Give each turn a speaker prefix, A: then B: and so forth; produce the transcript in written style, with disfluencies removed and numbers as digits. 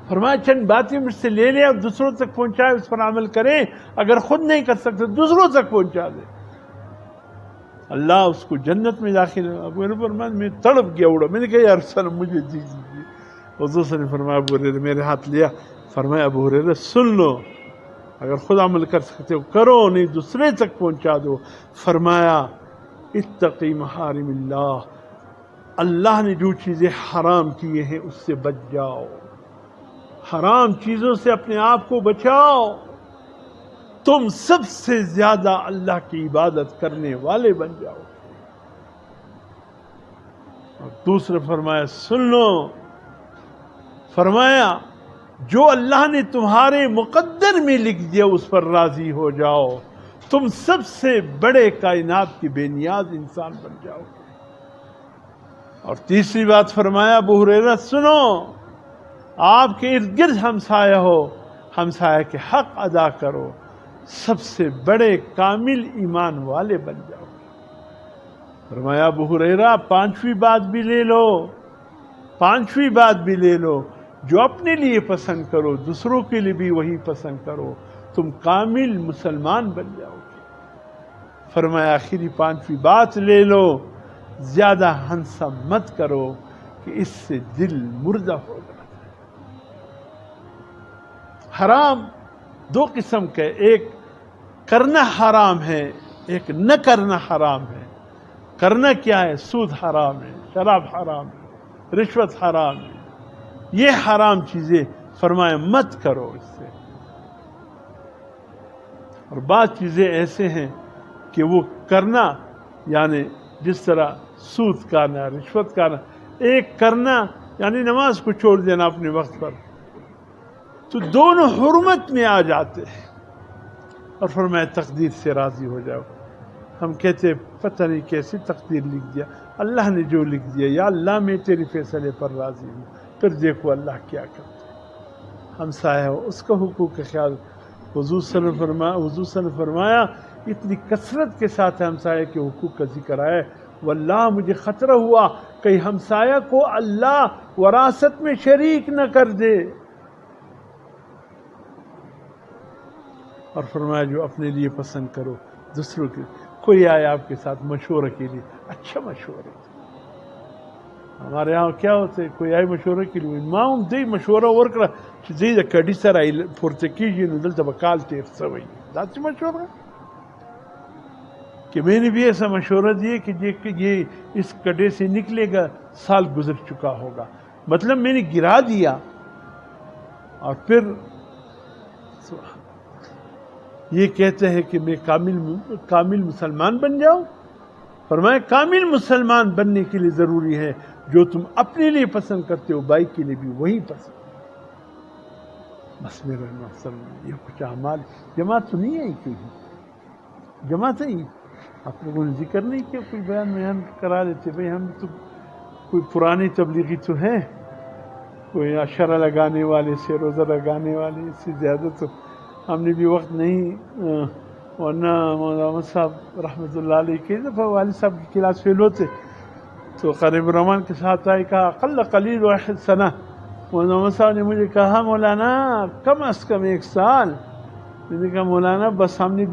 A: فرمایا چند باتیں مجھ سے لے لیں اور دوسروں تک پہنچائے، اس پر عمل کریں، اگر خود نہیں کر سکتے دوسروں تک پہنچا دیں، اللہ اس کو جنت میں داخل۔ ابو ہریرہ فرمایا میں تڑپ گیا اڑا، میں نے کہا یا رسول اللہ مجھے دیجیے۔ حضور صلی اللہ علیہ وسلم نے فرمایا ابو ہریرہ، میرے ہاتھ لیا، فرمایا ابو ہریرہ سن لو، اگر خود عمل کر سکتے ہو کرو، نہیں دوسرے تک پہنچا دو۔ فرمایا اتقی محارم اللہ، اللہ نے جو چیزیں حرام کیے ہیں اس سے بچ جاؤ، حرام چیزوں سے اپنے آپ کو بچاؤ، تم سب سے زیادہ اللہ کی عبادت کرنے والے بن جاؤ۔ اور دوسرا فرمایا سن لو، فرمایا جو اللہ نے تمہارے مقدر میں لکھ دیا اس پر راضی ہو جاؤ، تم سب سے بڑے کائنات کی بے نیاز انسان بن جاؤ۔ اور تیسری بات فرمایا ابو ہریرہ سنو، آپ کے ارد گرد ہمسایہ ہو، ہمسایہ کے حق ادا کرو، سب سے بڑے کامل ایمان والے بن جاؤ۔ فرمایا ابو ہریرہ پانچویں بات بھی لے لو، پانچویں بات بھی لے لو، جو اپنے لیے پسند کرو دوسروں کے لیے بھی وہی پسند کرو، تم کامل مسلمان بن جاؤ گے۔ فرمایا آخری پانچویں بات لے لو، زیادہ ہنسا مت کرو کہ اس سے دل مردہ ہو جاتا ہے۔ حرام دو قسم کے، ایک کرنا حرام ہے، ایک نہ کرنا حرام ہے۔ کرنا کیا ہے؟ سود حرام ہے، شراب حرام ہے، رشوت حرام ہے، یہ حرام چیزیں فرمایا مت کرو اس سے۔ اور بعض چیزیں ایسے ہیں کہ وہ کرنا، یعنی جس طرح سود کھانا، رشوت کھانا، ایک کرنا یعنی نماز کو چھوڑ دینا اپنے وقت پر، تو دونوں حرمت میں آ جاتے ہیں۔ اور فرمایا تقدیر سے راضی ہو جاؤ۔ ہم کہتے پتہ نہیں کیسی تقدیر لکھ دیا، اللہ نے جو لکھ دیا، یا اللہ میں تیرے فیصلے پر راضی ہوں، پھر دیکھو اللہ کیا کرتے ہیں۔ ہمسایہ ہو اس کا حقوق کا خیال۔ حضور صلی اللہ علیہ وسلم نے فرمایا اتنی کثرت کے ساتھ ہمسایہ کے حقوق کا ذکر آیا، واللہ مجھے خطرہ ہوا کہ ہمسایہ کو اللہ وراثت میں شریک نہ کر دے۔ اور فرمایا جو اپنے لیے پسند کرو دوسروں کے، کوئی آئے آپ کے ساتھ مشورہ کے لیے، اچھا مشورہ۔ ہمارے یہاں کیا ہوتا ہے، کوئی آئے مشورہ کے لیے ما هم دی مشوره ورکړه چې دی د کډي سره پورته کېږي نو دلته به کال تیر شوی، داسې مشوره کہ میں نے بھی ایسا مشورہ دیا کہ یہ اس کڈے سے نکلے گا سال گزر چکا ہوگا، مطلب میں نے گرا دیا اور پھر یہ کہتے ہیں کہ میں کامل مسلمان بن جاؤں۔ فرمایا کامل مسلمان بننے کے لیے ضروری ہے جو تم اپنے لیے پسند کرتے ہو بھائی کے لیے بھی وہی پسند۔ بس میرا مسلمان یہ کچھ اعمال، جماعت تو نہیں آئی کوئی، جماعت آئی آپ لوگوں نے ذکر نہیں کیا، کوئی بیان کرا لیتے، بھائی ہم تو کوئی پرانی تبلیغی تو ہے، کوئی عشرہ لگانے والے سے، روزہ لگانے والے، اس سے زیادہ تو ہم نے بھی وقت نہیں، ورنہ مولانا صاحب رحمۃ اللہ علیہ کئی دفعہ والد صاحب کی کلاس فیل ہوتے تو قریب الرحمان کے ساتھ آئے، کہا اقل قلیل واحد سنہ، مولانا صاحب نے مجھے کہا مولانا کم از کم 1 سال، میں نے کہا مولانا بس ہم نے